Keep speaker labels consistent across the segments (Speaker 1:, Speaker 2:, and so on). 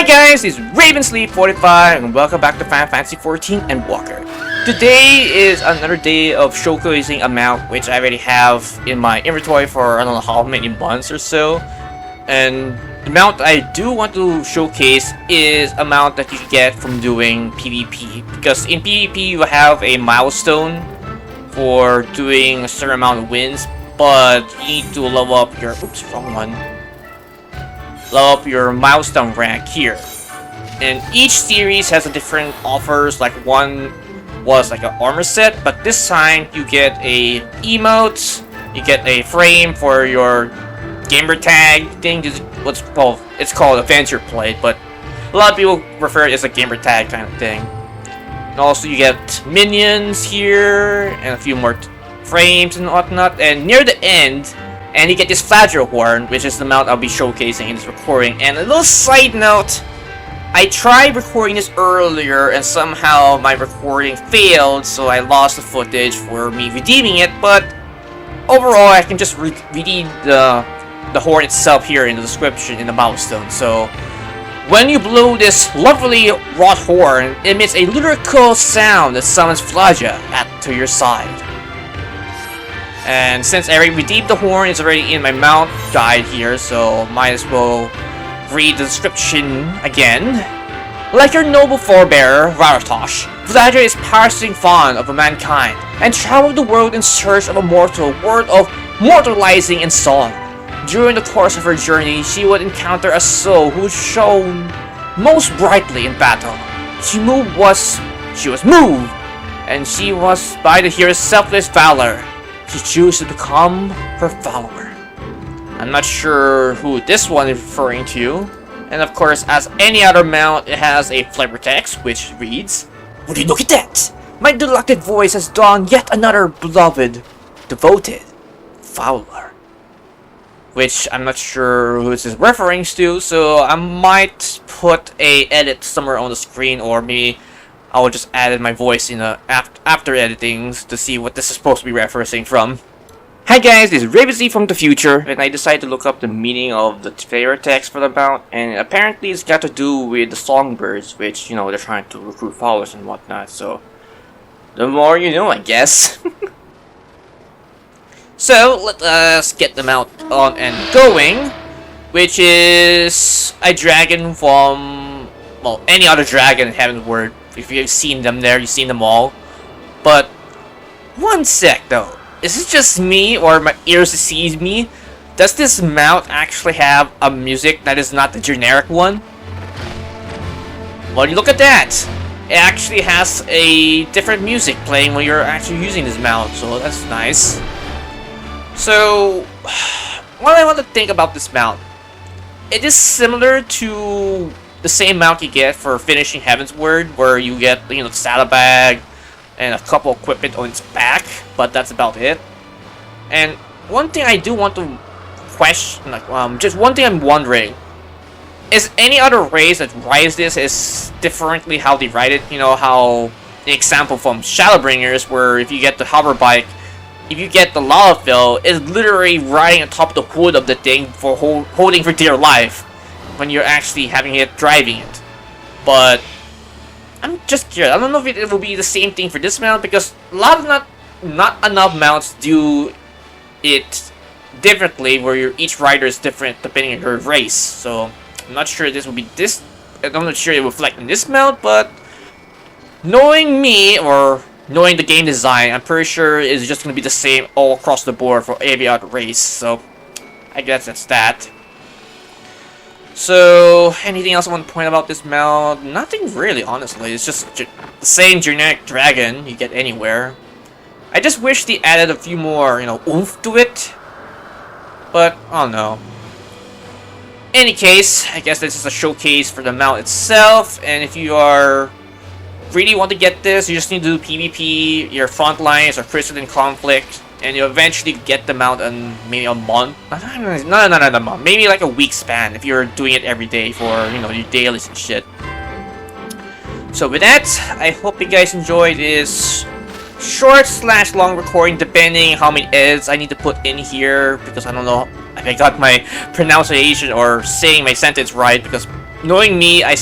Speaker 1: Hi guys, it's Ravensleep45 and welcome back to Final Fantasy XIV Endwalker. Today is another day of showcasing a mount which I already have in my inventory for I don't know how many months or so. And the mount I do want to showcase is a mount that you get from doing PvP. Because in PvP you have a milestone for doing a certain amount of wins, but you need to level up your wrong one. Level up your milestone rank here. And each series has a different offers, like one was like an armor set, but this time you get a emote, you get a frame for your gamer tag thing. It's called Adventure Plate, but a lot of people refer it as a gamer tag kind of thing. And also you get minions here and a few more frames and whatnot. And near the end, and you get this Fylgja horn, which is the mount I'll be showcasing in this recording. And a little side note, I tried recording this earlier and somehow my recording failed, so I lost the footage for me redeeming it. But overall, I can just redeem the horn itself here in the description in the milestone. So when you blow this lovely wrought horn, it emits a lyrical sound that summons Fylgja to your side. And since I already redeemed the horn, it's already in my mount guide here, so might as well read the description again. Like your noble forebear, Ratatoskr, Fylgja is passing fond of mankind, and traveled the world in search of a mortal world of immortalizing and song. During the course of her journey, she would encounter a soul who shone most brightly in battle. She was moved, and she was by the hero's selfless valor. She chose to become her follower. I'm not sure who this one is referring to. And of course, as any other mount, it has a flavor text which reads, "Would you look at that? My delected voice has dawned yet another beloved, devoted follower." Which I'm not sure who this is referring to, so I might put a edit somewhere on the screen, or maybe I will just add my voice in after editing to see what this is supposed to be referencing from. Hi guys, this is Ravensleep from the future, and I decided to look up the meaning of the flavor text for the mount, and apparently it's got to do with the songbirds, which, you know, they're trying to recruit followers and whatnot, so the more you know, I guess. So, let us get the mount on and going, which is a dragon from, well, any other dragon in Heaven's Word. If you've seen them there, you've seen them all. But, one sec though. Is it just me, or my ears deceive me? Does this mount actually have a music that is not the generic one? Well, you look at that! It actually has a different music playing when you're actually using this mount, so that's nice. So, what I want to think about this mount, it is similar to the same mount you get for finishing Heaven's Word, where you get, you know, the saddlebag and a couple equipment on its back, but that's about it. And one thing I do want to question, like, just one thing I'm wondering, is any other race that writes this is differently how they write it? You know, how the example from Shadowbringers, where if you get the hover bike, if you get the lava fill, it's literally riding on top of the hood of the thing for holding for dear life when you're actually having it driving it. But I'm just curious. I don't know if it will be the same thing for this mount, because a lot of not enough mounts do it differently, where each rider is different depending on your race. So I'm not sure this will be this. I'm not sure it will reflect in this mount, but knowing me or knowing the game design, I'm pretty sure it's just going to be the same all across the board for every other race. So I guess that's that. So, anything else I want to point about this mount? Nothing really, honestly. It's just the same generic dragon you get anywhere. I just wish they added a few more, you know, oomph to it. But, I don't know. Any case, I guess this is a showcase for the mount itself. And if you really want to get this, you just need to do PvP, your front lines, or crystalline conflict. And you eventually get them out in maybe a month. Not a month. Maybe like a week span if you're doing it every day for, you know, your dailies and shit. So with that, I hope you guys enjoyed this short/long recording, depending how many edits I need to put in here, because I don't know if I got my pronunciation or saying my sentence right, because knowing me, I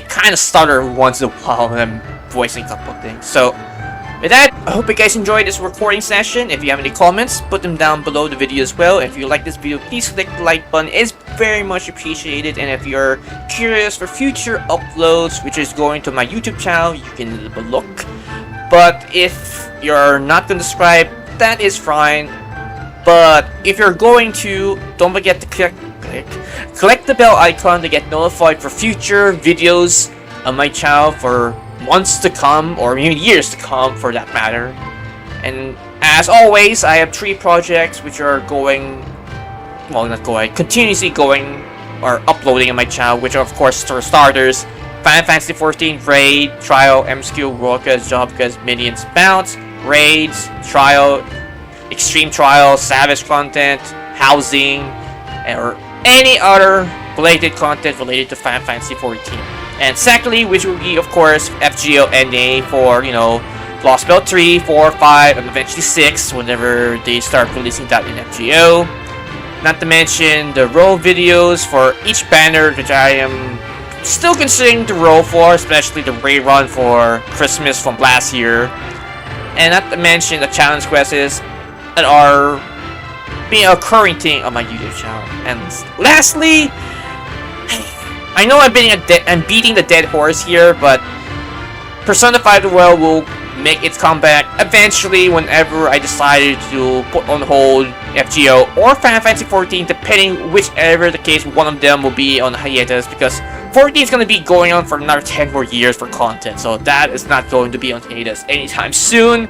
Speaker 1: kind of stutter once in a while when I'm voicing a couple of things. So, with that, I hope you guys enjoyed this recording session. If you have any comments, put them down below the video as well. If you like this video, please click the like button. It's very much appreciated. And if you're curious for future uploads, which is going to my YouTube channel, you can leave a look. But if you're not going to subscribe, that is fine. But if you're going to, don't forget to click the bell icon to get notified for future videos on my channel for months to come, or even years to come for that matter. And as always, I have 3 projects which are continuously going or uploading on my channel, which are of course for starters, Final Fantasy 14 Raid, Trial, M-Skill, Worldcast, Jobcast, Minions Bounce, Raids, Trial, Extreme Trial, Savage content, Housing, or any other related content related to Final Fantasy 14. And secondly, which will be, of course, FGO NA for, Lost Belt 3, 4, 5, and eventually 6 whenever they start releasing that in FGO. Not to mention the role videos for each banner, which I am still considering the role for, especially the raid run for Christmas from last year. And not to mention the challenge quests that are being occurring thing on my YouTube channel. And lastly, I know I'm beating the dead horse here, but Persona 5 The World will make its comeback eventually whenever I decided to put on hold FGO or Final Fantasy 14, depending whichever the case, one of them will be on hiatus, because 14 is going to be going on for another 10 more years for content, so that is not going to be on hiatus anytime soon.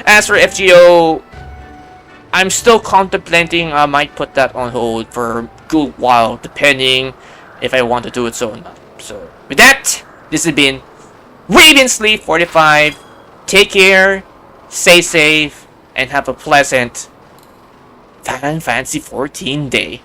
Speaker 1: As for FGO, I'm still contemplating. I might put that on hold for a good while, depending if I want to do it so or not. So, with that, this has been Sleep45. Take care, stay safe, and have a pleasant Final Fantasy 14 day.